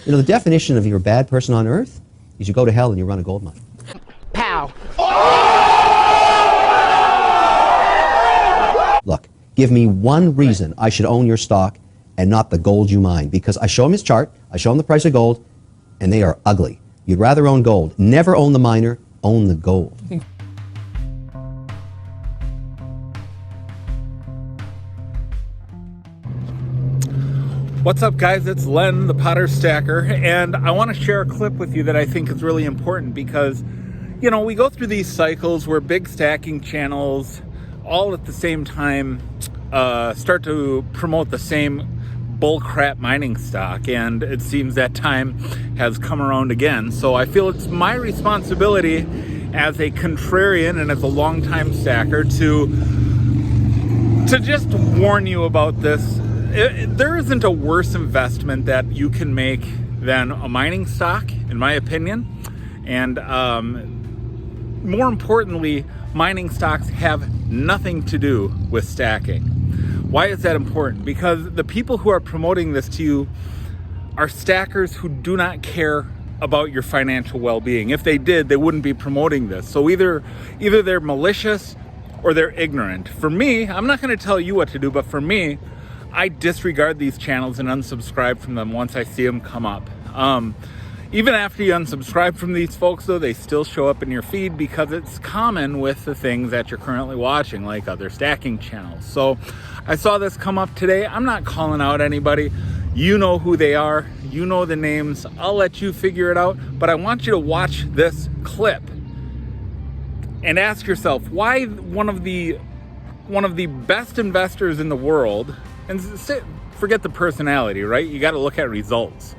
You know, the definition of you're a bad person on earth is you go to hell and you run a gold mine. Pow. Look, give me one reason I should own your stock and not the gold you mine, because I show him his chart, I show him the price of gold, and they are ugly. You'd rather own gold. Never own the miner, own the gold. What's up, guys? It's Len, the Potter Stacker, and I want to share a clip with you that I think is really important because, you know, we go through these cycles where big stacking channels all at the same time start to promote the same bullcrap mining stock, and it seems that time has come around again. So I feel it's my responsibility as a contrarian and as a longtime stacker to just warn you about this. There isn't a worse investment that you can make than a mining stock, in my opinion. And more importantly, mining stocks have nothing to do with stacking. Why is that important? Because the people who are promoting this to you are stackers who do not care about your financial well-being. If they did, they wouldn't be promoting this. So either they're malicious or they're ignorant. For me, I'm not going to tell you what to do, but for me, I disregard these channels and unsubscribe from them once I see them come up. Even after you unsubscribe from these folks, though, they still show up in your feed because it's common with the things that you're currently watching, like other stacking channels. So I saw this come up today. I'm not calling out anybody. You know who they are. You know the names. I'll let you figure it out. But I want you to watch this clip and ask yourself why one of the best investors in the world, and forget the personality, right? You got to look at results.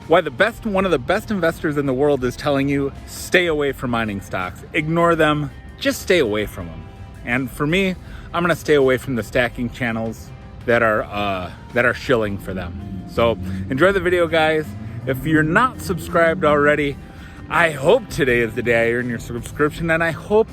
Why one of the best investors in the world is telling you, stay away from mining stocks. Ignore them. Just stay away from them. And for me, I'm going to stay away from the stacking channels that are shilling for them. So enjoy the video, guys. If you're not subscribed already, I hope today is the day I earn your subscription, and I hope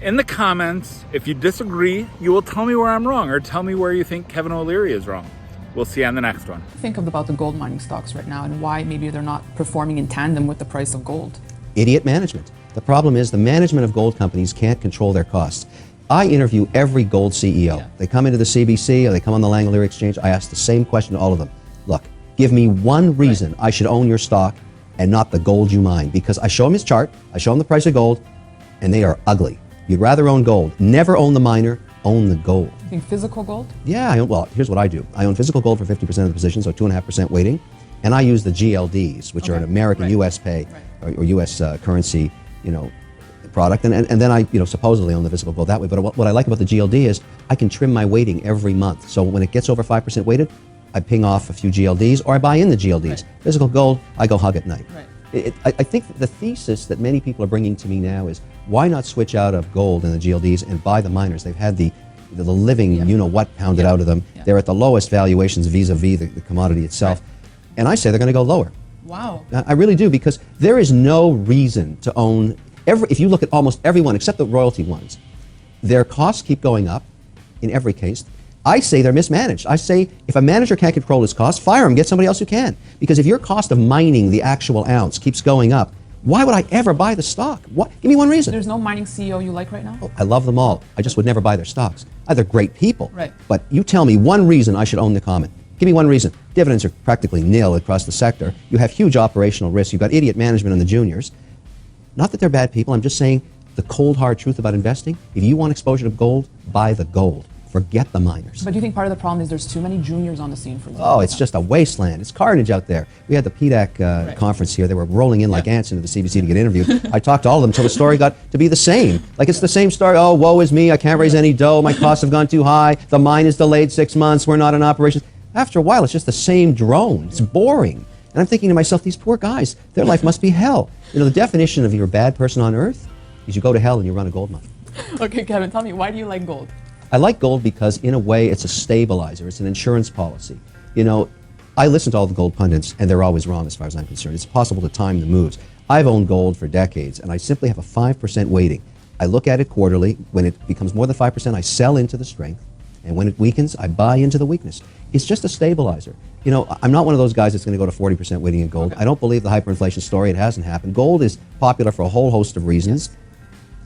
in the comments, if you disagree, you will tell me where I'm wrong, or tell me where you think Kevin O'Leary is wrong. We'll see you on the next one. Think about the gold mining stocks right now and why maybe they're not performing in tandem with the price of gold. Idiot management. The problem is the management of gold companies can't control their costs. I interview every gold CEO. Yeah. They come into the CBC or they come on the Langolier Exchange. I ask the same question to all of them. Look, give me one reason I should own your stock and not the gold you mine, because I show them his chart, I show them the price of gold, and they are ugly. You'd rather own gold. Never own the miner, own the gold. You think physical gold? Yeah, well, here's what I do. I own physical gold for 50% of the position, so 2.5% weighting, and I use the GLDs, which are an American US pay or US currency, product, and then I, supposedly own the physical gold that way. But what I like about the GLD is I can trim my weighting every month. So when it gets over 5% weighted, I ping off a few GLDs, or I buy in the GLDs. Right. Physical gold, I go hug at night. Right. I think the thesis that many people are bringing to me now is, why not switch out of gold and the GLDs and buy the miners? They've had the living, you-know-what pounded out of them. Yeah. They're at the lowest valuations vis-a-vis the commodity itself. Right. And I say they're going to go lower. Wow. I really do, because there is no reason to own, if you look at almost everyone except the royalty ones, their costs keep going up in every case. I say they're mismanaged. I say if a manager can't control his costs, fire him, get somebody else who can. Because if your cost of mining the actual ounce keeps going up, why would I ever buy the stock? What? Give me one reason. There's no mining CEO you like right now? Oh, I love them all. I just would never buy their stocks. They're great people. Right. But you tell me one reason I should own the common. Give me one reason. Dividends are practically nil across the sector. You have huge operational risks. You've got idiot management in the juniors. Not that they're bad people. I'm just saying the cold, hard truth about investing. If you want exposure to gold, buy the gold. Forget the miners. But do you think part of the problem is there's too many juniors on the scene for gold? Oh, it's just a wasteland. It's carnage out there. We had the PDAC conference here. They were rolling in like ants into the CBC to get interviewed. I talked to all of them until the story got to be the same. Like, it's the same story. Oh, woe is me. I can't raise any dough. My costs have gone too high. The mine is delayed 6 months. We're not in operation. After a while, it's just the same drone. It's boring. And I'm thinking to myself, these poor guys, their life must be hell. The definition of you're a bad person on earth is you go to hell and you run a gold mine. Okay, Kevin, tell me, why do you like gold? I like gold because, in a way, it's a stabilizer. It's an insurance policy. I listen to all the gold pundits, and they're always wrong as far as I'm concerned. It's possible to time the moves. I've owned gold for decades, and I simply have a 5% weighting. I look at it quarterly. When it becomes more than 5%, I sell into the strength. And when it weakens, I buy into the weakness. It's just a stabilizer. You know, I'm not one of those guys that's going to go to 40% weighting in gold. Okay. I don't believe the hyperinflation story. It hasn't happened. Gold is popular for a whole host of reasons.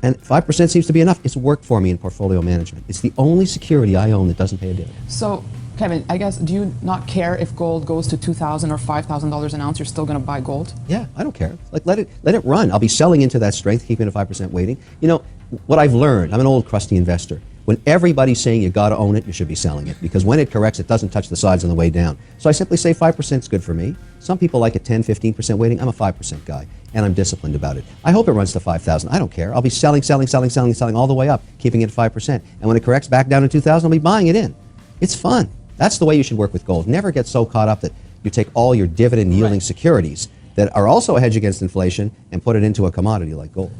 And 5% seems to be enough. It's worked for me in portfolio management. It's the only security I own that doesn't pay a dividend. So, Kevin, I guess, do you not care if gold goes to $2,000 or $5,000 an ounce? You're still going to buy gold? Yeah, I don't care. Like, let it run. I'll be selling into that strength, keeping it at 5% weighting. You know, what I've learned, I'm an old crusty investor. When everybody's saying you got to own it, you should be selling it, because when it corrects, it doesn't touch the sides on the way down. So I simply say 5% is good for me. Some people like a 10, 15% weighting. I'm a 5% guy, and I'm disciplined about it. I hope it runs to 5,000. I don't care. I'll be selling all the way up, keeping it at 5%. And when it corrects back down to 2,000, I'll be buying it in. It's fun. That's the way you should work with gold. Never get so caught up that you take all your dividend yielding securities that are also a hedge against inflation and put it into a commodity like gold.